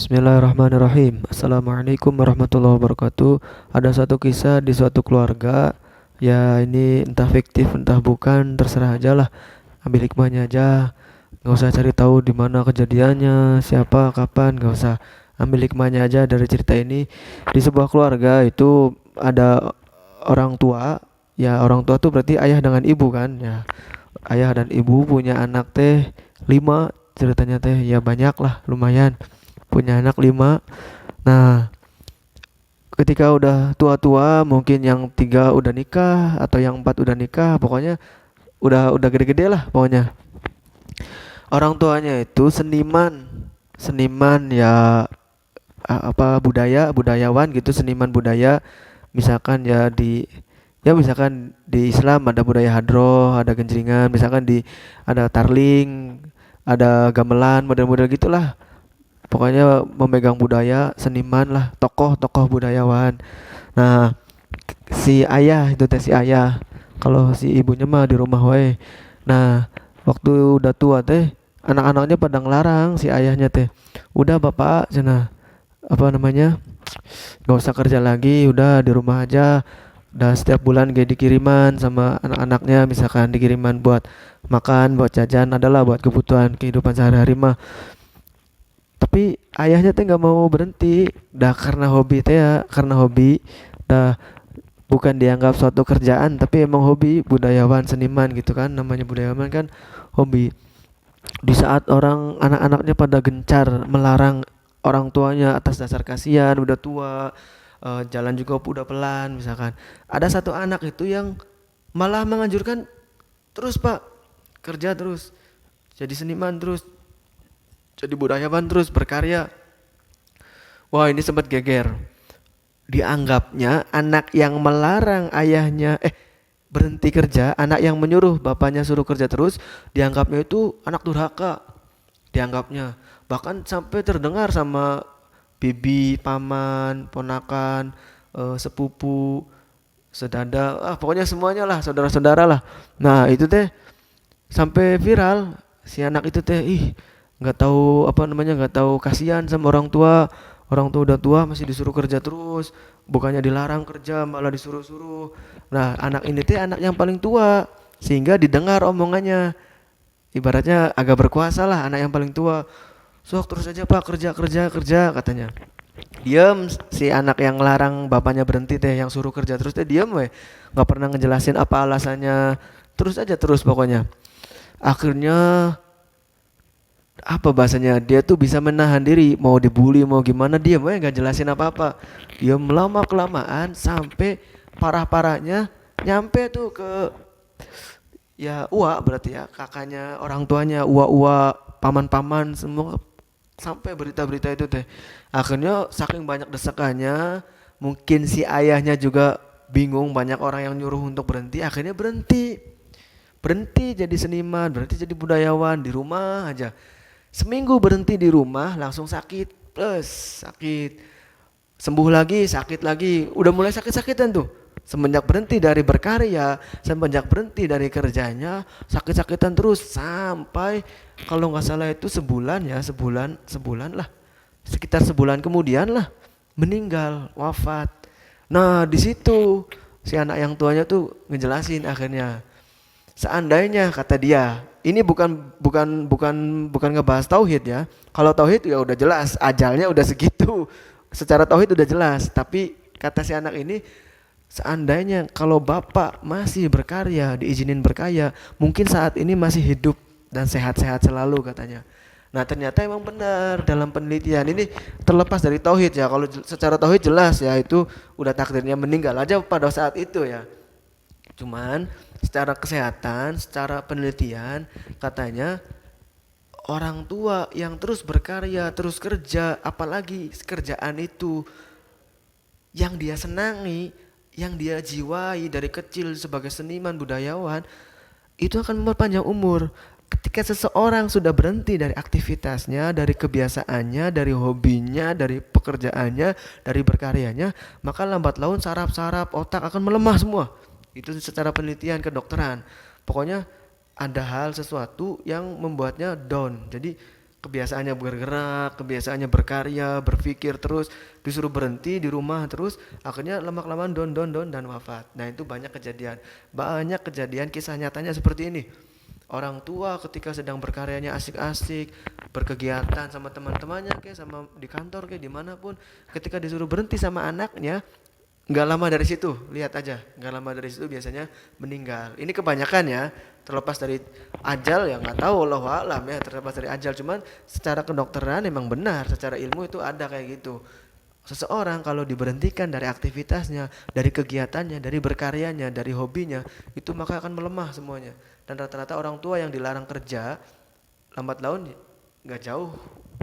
Bismillahirrahmanirrahim. Assalamualaikum warahmatullahi wabarakatuh. Ada satu kisah di suatu keluarga. Ya ini entah fiktif entah bukan, terserah aja lah. Ambil hikmahnya aja. Nggak usah cari tahu di mana kejadiannya, siapa, kapan. Nggak usah. Ambil hikmahnya aja dari cerita ini. Di sebuah keluarga itu ada orang tua. Ya orang tua tuh berarti ayah dengan ibu kan. Ya ayah dan ibu punya anak teh lima. Ceritanya teh ya banyak lah, lumayan punya anak lima. Nah, ketika udah tua-tua, mungkin yang tiga udah nikah atau yang empat udah nikah, pokoknya udah gede-gede lah pokoknya. Orang tuanya itu seniman, seniman ya budayawan gitu, seniman budaya. Misalkan misalkan di Islam ada budaya hadroh, ada genjringan, misalkan ada tarling, ada gamelan, model-model gitulah. Pokoknya memegang budaya, seniman lah, tokoh-tokoh budayawan. Nah, si ayah itu teh si ayah. Kalau si ibunya mah di rumah wae. Nah, waktu udah tua teh, anak-anaknya pada ngelarang si ayahnya teh. Udah bapak, cenah apa namanya? Gak usah kerja lagi, udah di rumah aja. Udah setiap bulan kayak dikiriman sama anak-anaknya, misalkan dikiriman buat makan, buat jajan, adalah buat kebutuhan kehidupan sehari-hari mah. Tapi ayahnya teh nggak mau berhenti, dah karena hobi teh ya, karena hobi, dah bukan dianggap suatu kerjaan tapi emang hobi, budayawan seniman gitu kan, namanya budayawan kan hobi. Di saat orang anak-anaknya pada gencar melarang orang tuanya atas dasar kasihan udah tua, jalan juga udah pelan misalkan, ada satu anak itu yang malah menganjurkan terus pak, kerja terus, jadi seniman terus, jadi budayawan terus, berkarya. Wah ini sempat geger. Dianggapnya anak yang melarang ayahnya berhenti kerja, anak yang menyuruh bapaknya suruh kerja terus, dianggapnya itu anak durhaka. Dianggapnya. Bahkan sampai terdengar sama bibi, paman, ponakan, sepupu, sedada, pokoknya semuanya lah, saudara-saudara lah. Nah, itu teh sampai viral, si anak itu teh nggak tahu apa namanya, nggak tahu kasihan sama orang tua. Orang tua udah tua masih disuruh kerja terus, bukannya dilarang kerja malah disuruh-suruh. Nah anak ini teh anak yang paling tua, sehingga didengar omongannya, ibaratnya agak berkuasa lah anak yang paling tua. Sok terus aja pak, kerja kerja kerja katanya. Diam si anak yang ngelarang bapaknya berhenti teh, yang suruh kerja terus teh diam weh, nggak pernah ngejelasin apa alasannya, terus aja terus pokoknya. Akhirnya apa bahasanya, dia tuh bisa menahan diri, mau dibully mau gimana dia mau nggak jelasin apa-apa. Dia lama kelamaan sampai parah-parahnya nyampe tuh ke ya uak, berarti ya kakaknya orang tuanya, uak-uak, paman-paman semua, sampai berita-berita itu teh. Akhirnya saking banyak desakannya, mungkin si ayahnya juga bingung, banyak orang yang nyuruh untuk berhenti, akhirnya berhenti. Berhenti jadi seniman, berhenti jadi budayawan di rumah aja. Seminggu berhenti di rumah langsung sakit, plus sakit, sembuh lagi, sakit lagi, udah mulai sakit-sakitan tuh. Semenjak berhenti dari berkarya, semenjak berhenti dari kerjanya, sakit-sakitan terus sampai kalau nggak salah itu sebulan ya, sebulan lah, sekitar sebulan kemudian lah meninggal, wafat. Nah di situ si anak yang tuanya tuh ngejelasin akhirnya, seandainya kata dia, ini bukan ngebahas tauhid ya. Kalau tauhid ya udah jelas, ajalnya udah segitu. Secara tauhid udah jelas, tapi kata si anak ini, seandainya kalau bapak masih berkarya, diizinin berkarya, mungkin saat ini masih hidup dan sehat-sehat selalu katanya. Nah ternyata emang benar dalam penelitian ini, terlepas dari tauhid ya. Kalau secara tauhid jelas ya, itu udah takdirnya meninggal aja pada saat itu ya. Cuman secara kesehatan, secara penelitian katanya orang tua yang terus berkarya, terus kerja, apalagi kerjaan itu yang dia senangi, yang dia jiwai dari kecil sebagai seniman budayawan, itu akan memperpanjang umur. Ketika seseorang sudah berhenti dari aktivitasnya, dari kebiasaannya, dari hobinya, dari pekerjaannya, dari berkaryanya, maka lambat laun saraf-saraf otak akan melemah semua. Itu secara penelitian kedokteran. Pokoknya ada hal sesuatu yang membuatnya down. Jadi kebiasaannya bergerak, kebiasaannya berkarya, berpikir terus, disuruh berhenti di rumah terus, akhirnya lama-kelamaan don dan wafat. Nah itu banyak kejadian kisah nyatanya seperti ini. Orang tua ketika sedang berkaryanya asik-asik, berkegiatan sama teman-temannya kayak sama di kantor kayak dimanapun, ketika disuruh berhenti sama anaknya, nggak lama dari situ, lihat aja, nggak lama dari situ biasanya meninggal. Ini kebanyakan ya, terlepas dari ajal ya nggak tahu, Allahu a'lam ya, terlepas dari ajal. Cuman secara kedokteran emang benar, secara ilmu itu ada kayak gitu. Seseorang kalau diberhentikan dari aktivitasnya, dari kegiatannya, dari berkaryanya, dari hobinya, itu maka akan melemah semuanya. Dan rata-rata orang tua yang dilarang kerja, lambat laun nggak jauh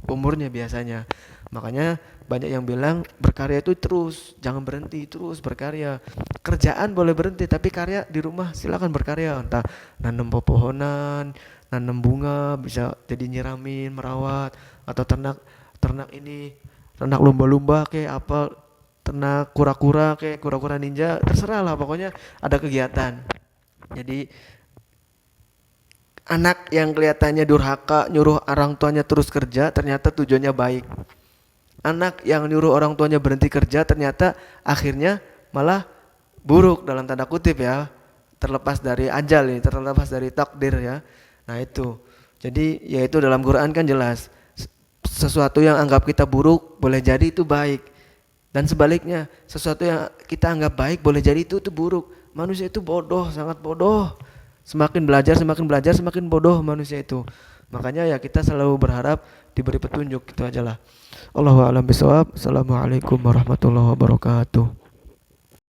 umurnya biasanya. Makanya banyak yang bilang berkarya itu terus, jangan berhenti, terus berkarya. Kerjaan boleh berhenti, tapi karya di rumah silakan berkarya. Entah nanam pepohonan, nanam bunga, bisa jadi nyiramin, merawat, atau ternak ini, ternak lumba-lumba kayak apa, ternak kura-kura kayak kura-kura ninja, terserah lah pokoknya ada kegiatan. Jadi anak yang kelihatannya durhaka nyuruh orang tuanya terus kerja ternyata tujuannya baik. Anak yang nyuruh orang tuanya berhenti kerja ternyata akhirnya malah buruk dalam tanda kutip ya. Terlepas dari ajal ini, terlepas dari takdir ya. Nah itu. Jadi yaitu dalam Quran kan jelas. Sesuatu yang anggap kita buruk boleh jadi itu baik. Dan sebaliknya, sesuatu yang kita anggap baik boleh jadi itu buruk. Manusia itu bodoh, sangat bodoh. Semakin belajar, semakin bodoh manusia itu. Makanya ya kita selalu berharap diberi petunjuk, itu aja lah. Allahu a'lam bishawab. Assalamualaikum warahmatullahi wabarakatuh.